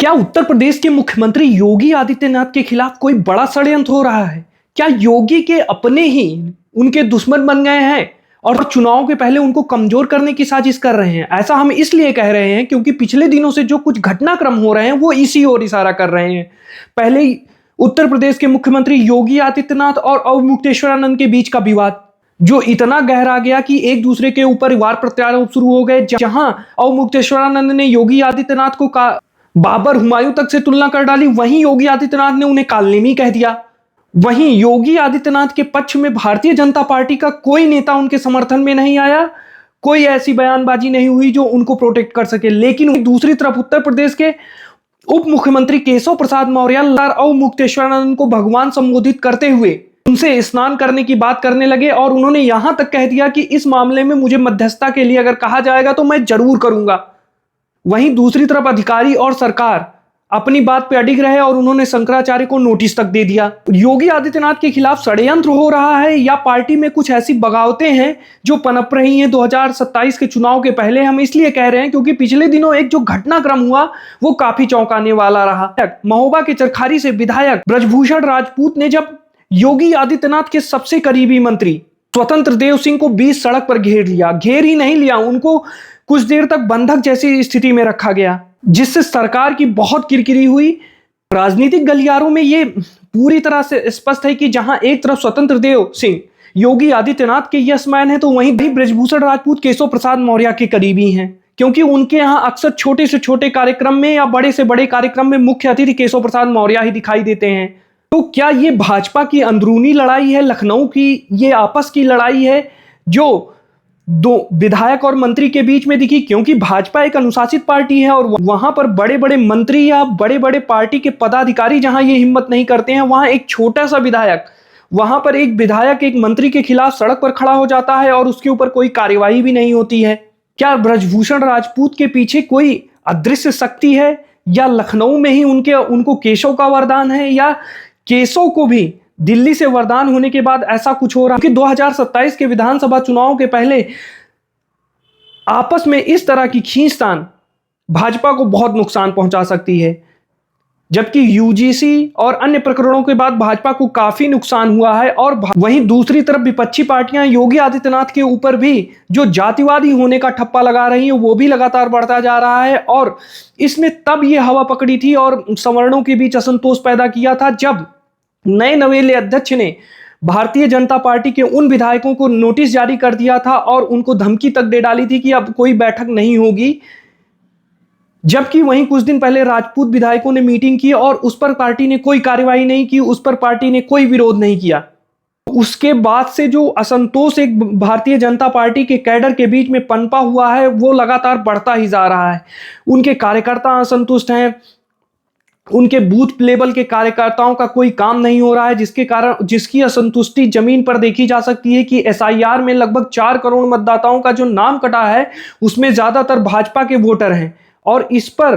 क्या उत्तर प्रदेश के मुख्यमंत्री योगी आदित्यनाथ के खिलाफ कोई बड़ा षड्यंत्र हो रहा है? क्या योगी के अपने ही उनके दुश्मन बन गए हैं और चुनाव के पहले उनको कमजोर करने की साजिश कर रहे हैं? ऐसा हम इसलिए कह रहे हैं क्योंकि पिछले दिनों से जो कुछ घटनाक्रम हो रहे हैं वो इसी ओर इशारा कर रहे हैं। पहले ही उत्तर प्रदेश के मुख्यमंत्री योगी आदित्यनाथ और अवमुक्तेश्वरानंद के बीच का विवाद जो इतना गहरा गया कि एक दूसरे के ऊपर वार प्रत्यारोप शुरू हो गए, जहां अवमुक्तेश्वरानंद ने योगी आदित्यनाथ को बाबर हुमायूं तक से तुलना कर डाली, वहीं योगी आदित्यनाथ ने उन्हें कालनेमी कह दिया। वहीं योगी आदित्यनाथ के पक्ष में भारतीय जनता पार्टी का कोई नेता उनके समर्थन में नहीं आया, कोई ऐसी बयानबाजी नहीं हुई जो उनको प्रोटेक्ट कर सके। लेकिन दूसरी तरफ उत्तर प्रदेश के उप मुख्यमंत्री केशव प्रसाद मौर्य अवमुक्तेश्वरानंद को भगवान संबोधित करते हुए उनसे स्नान करने की बात करने लगे और उन्होंने यहां तक कह दिया कि इस मामले में मुझे मध्यस्थता के लिए अगर कहा जाएगा तो मैं जरूर करूंगा। वहीं दूसरी तरफ अधिकारी और सरकार अपनी बात पे अडिग रहे और उन्होंने शंकराचार्य को नोटिस तक दे दिया। योगी आदित्यनाथ के खिलाफ षड्यंत्र हो रहा है या पार्टी में कुछ ऐसी बगावतें हैं जो पनप रही हैं 2027 के चुनाव के पहले? हम इसलिए कह रहे हैं क्योंकि पिछले दिनों एक जो घटनाक्रम हुआ वो काफी चौंकाने वाला रहा। महोबा के चरखारी से विधायक ब्रजभूषण राजपूत ने जब योगी आदित्यनाथ के सबसे करीबी मंत्री स्वतंत्र देव सिंह को बीच सड़क पर घेर लिया, घेर ही नहीं लिया, उनको कुछ देर तक बंधक जैसी स्थिति में रखा गया, जिससे सरकार की बहुत किरकिरी हुई। राजनीतिक गलियारों में ये पूरी तरह से स्पष्ट है कि जहां एक तरफ स्वतंत्र देव सिंह योगी आदित्यनाथ के यस मैन है तो वहीं भी ब्रजभूषण राजपूत केशव प्रसाद मौर्य के करीबी हैं, क्योंकि उनके यहां अक्सर छोटे से छोटे कार्यक्रम में या बड़े से बड़े कार्यक्रम में मुख्य अतिथि केशव प्रसाद मौर्य ही दिखाई देते हैं। तो क्या ये भाजपा की अंदरूनी लड़ाई है, लखनऊ की ये आपस की लड़ाई है जो दो विधायक और मंत्री के बीच में दिखी? क्योंकि भाजपा एक अनुशासित पार्टी है और वहां पर बड़े बड़े मंत्री या बड़े बड़े पार्टी के पदाधिकारी जहां ये हिम्मत नहीं करते हैं, वहां एक छोटा सा विधायक, वहां पर एक विधायक एक मंत्री के खिलाफ सड़क पर खड़ा हो जाता है और उसके ऊपर कोई कार्यवाही भी नहीं होती है। क्या ब्रजभूषण राजपूत के पीछे कोई अदृश्य शक्ति है या लखनऊ में ही उनको केशव का वरदान है, या केशव को भी दिल्ली से वरदान होने के बाद ऐसा कुछ हो रहा है कि 2027 के विधानसभा चुनाव के पहले आपस में इस तरह की खींचतान भाजपा को बहुत नुकसान पहुंचा सकती है। जबकि यूजीसी और अन्य प्रकरणों के बाद भाजपा को काफी नुकसान हुआ है और वहीं दूसरी तरफ विपक्षी पार्टियां योगी आदित्यनाथ के ऊपर भी जो जातिवादी होने का ठप्पा लगा रही है वो भी लगातार बढ़ता जा रहा है। और इसने तब ये हवा पकड़ी थी और सवर्णों के बीच असंतोष पैदा किया था जब नए नवेले अध्यक्ष ने भारतीय जनता पार्टी के उन विधायकों को नोटिस जारी कर दिया था और उनको धमकी तक दे डाली थी कि अब कोई बैठक नहीं होगी। जबकि वहीं कुछ दिन पहले राजपूत विधायकों ने मीटिंग की और उस पर पार्टी ने कोई कार्यवाही नहीं की, उस पर पार्टी ने कोई विरोध नहीं किया। उसके बाद से जो असंतोष एक भारतीय जनता पार्टी के कैडर के बीच में पनपा हुआ है वो लगातार बढ़ता ही जा रहा है। उनके कार्यकर्ता असंतुष्ट हैं, उनके बूथ लेवल के कार्यकर्ताओं का कोई काम नहीं हो रहा है, जिसके कारण जिसकी असंतुष्टि जमीन पर देखी जा सकती है कि एसआईआर में लगभग 4 करोड़ मतदाताओं का जो नाम कटा है उसमें ज्यादातर भाजपा के वोटर हैं। और इस पर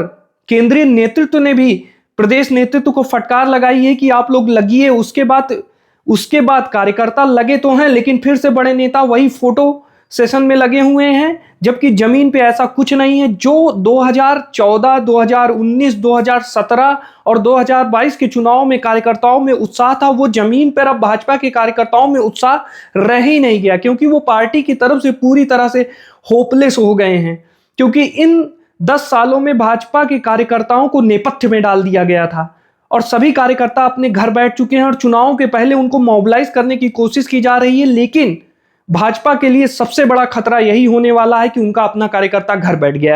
केंद्रीय नेतृत्व ने भी प्रदेश नेतृत्व को फटकार लगाई है कि आप लोग लगिए। उसके बाद कार्यकर्ता लगे तो हैं, लेकिन फिर से बड़े नेता वही फोटो सेशन में लगे हुए हैं, जबकि जमीन पे ऐसा कुछ नहीं है। जो 2014, 2019, 2017 और 2022 के चुनाव में कार्यकर्ताओं में उत्साह था वो जमीन पर अब भाजपा के कार्यकर्ताओं में उत्साह रह ही नहीं गया, क्योंकि वो पार्टी की तरफ से पूरी तरह से होपलेस हो गए हैं। क्योंकि इन 10 सालों में भाजपा के कार्यकर्ताओं को नेपथ्य में डाल दिया गया था और सभी कार्यकर्ता अपने घर बैठ चुके हैं और चुनाव के पहले उनको मोबिलाइज करने की कोशिश की जा रही है। लेकिन भाजपा के लिए सबसे बड़ा खतरा यही होने वाला है कि उनका अपना कार्यकर्ता घर बैठ गया है।